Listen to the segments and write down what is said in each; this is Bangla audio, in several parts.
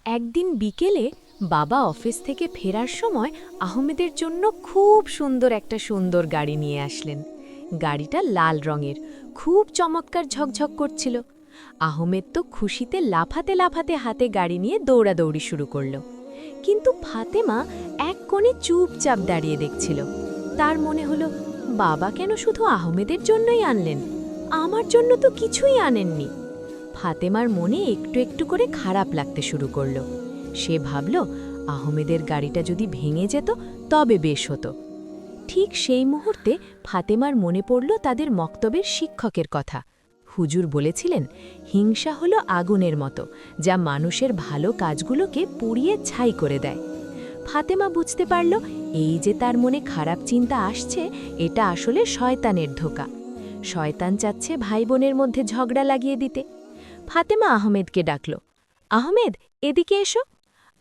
একদিন বিকেলে বাবা অফিস থেকে ফেরার সময় আহমেদের জন্য খুব সুন্দর গাড়ি নিয়ে আসলেন। গাড়িটা লাল রঙের, খুব চমৎকার ঝকঝক করছিল। আহমেদ তো খুশিতে লাফাতে লাফাতে হাতে গাড়ি নিয়ে দৌড়াদৌড়ি শুরু করল। কিন্তু ফাতেমা এক কোণে চুপচাপ দাঁড়িয়ে দেখছিল। তার মনে হলো, বাবা কেন শুধু আহমেদের জন্যই আনলেন, আমার জন্য তো কিছুই আনেননি। ফাতেমার মনে একটু একটু করে খারাপ লাগতে শুরু করল। সে ভাবল, আহমেদের গাড়িটা যদি ভেঙে যেত তবে বেশ হতো। ঠিক সেই মুহূর্তে ফাতেমার মনে পড়ল তাদের মক্তবের শিক্ষকের কথা। হুজুর বলেছিলেন, হিংসা হলো আগুনের মতো, যা মানুষের ভালো কাজগুলোকে পুড়িয়ে ছাই করে দেয়। ফাতেমা বুঝতে পারল, এই যে তার মনে খারাপ চিন্তা আসছে, এটা আসলে শয়তানের ধোঁকা। শয়তান চাচ্ছে ভাই বোনের মধ্যে ঝগড়া লাগিয়ে দিতে। ফাতেমা আহমেদকে ডাকল, আহমেদ, এদিকে এসো।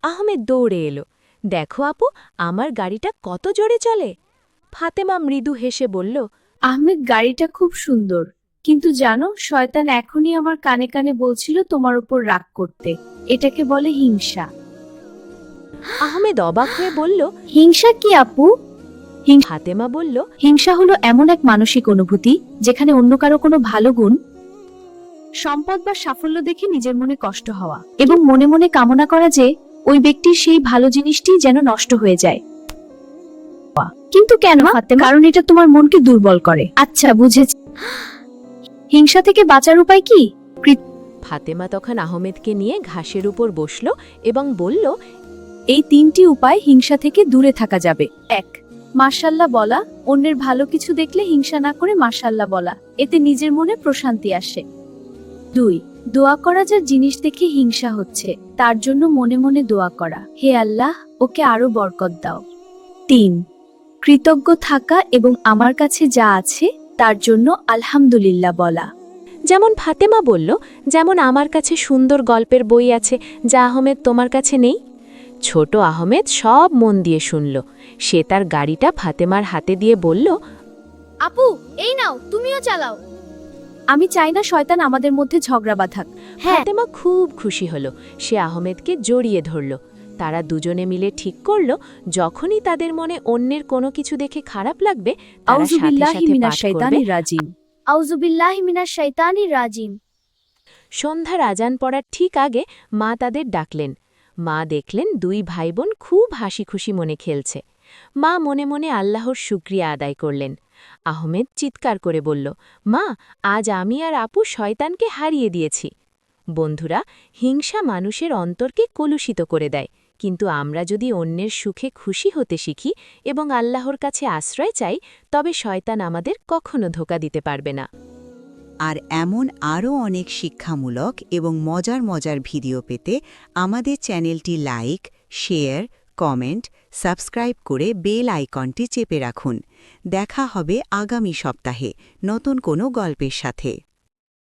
আহমেদ দৌড়ে এলো। দেখো আপু, আমার গাড়িটা কত জোরে চলে। ফাতেমা মৃদু হেসে বলল, আহমেদ, গাড়িটা খুব সুন্দর, কিন্তু জানো, শয়তান এখনই আমার কানে কানে বলছিল তোমার উপর রাগ করতে। এটাকে বলে হিংসা। আহমেদ অবাক হয়ে বলল, হিংসা কি আপু? ফাতেমা বলল, হিংসা হলো এমন এক মানসিক অনুভূতি যেখানে অন্য কারো কোনো ভালো গুণ, সম্পদ বা সাফল্য দেখে নিজের মনে কষ্ট হওয়া এবং মনে মনে কামনা করা যে ওই ব্যক্তির সেই ভালো জিনিসটি যেন নষ্ট হয়ে যায়। কিন্তু কেন ফাতেমা? কারণ এটা তোমার মনকে দুর্বল করে। আচ্ছা, বুঝেছি। হিংসা থেকে বাঁচার উপায় কি? ফাতেমা তখন আহমেদকে নিয়ে ঘাসের উপর বসল এবং বলল, এই 3টি উপায় হিংসা থেকে দূরে থাকা যাবে। 1. মাশাআল্লাহ বলা। অন্যের ভালো কিছু দেখলে হিংসা না করে মাশাআল্লাহ বলা, এতে নিজের মনে প্রশান্তি আসে। 2. দোয়া করা। যার জিনিস দেখে হিংসা হচ্ছে তার জন্য মনে মনে দোয়া করা, হে আল্লাহ, ওকে আরো বরকত দাও। 3. কৃতজ্ঞ থাকা এবং আমার কাছে যা আছে তার জন্য আলহামদুলিল্লাহ বলা। যেমন ফাতেমা বলল, যেমন আমার কাছে সুন্দর গল্পের বই আছে যা আহমেদ তোমার কাছে নেই। ছোট আহমেদ সব মন দিয়ে শুনল। সে তার গাড়িটা ফাতেমার হাতে দিয়ে বলল, আপু, এই নাও, তুমিও চালাও। আমি চাই না শয়তান আমাদের মধ্যে ঝগড়া বাঁধাক। ফাতেমা খুব খুশি হল। সে আহমেদকে জড়িয়ে ধরল। তারা দুজনে মিলে ঠিক করল, যখনই তাদের মনে অন্যের কোনো কিছু দেখে খারাপ লাগবে, তারা সাথে সাথে পাঠ করবে, আউযুবিল্লাহি মিনাশ শাইতানির রাজিম। সন্ধ্যার আজান পড়ার ঠিক আগে মা তাদের ডাকলেন। মা দেখলেন 2 ভাইবোন খুব হাসি খুশি মনে খেলছে। মা মনে মনে আল্লাহর শুকরিয়া আদায় করলেন। আহমেদ চিৎকার করে বলল, মা, আজ আমি আর আপু শয়তানকে হারিয়ে দিয়েছি। বন্ধুরা, হিংসা মানুষের অন্তরকে কলুষিত করে দেয়, কিন্তু আমরা যদি অন্যের সুখে খুশি হতে শিখি এবং আল্লাহর কাছে আশ্রয় চাই, তবে শয়তান আমাদের কখনো ধোঁকা দিতে পারবে না। আর এমন আরও অনেক শিক্ষামূলক এবং মজার ভিডিও পেতে আমাদের চ্যানেলটি লাইক, শেয়ার, কমেন্ট, সাবস্ক্রাইব করে বেল আইকনটি চেপে রাখুন। দেখা হবে আগামী সপ্তাহে নতুন কোনো গল্পের সাথে।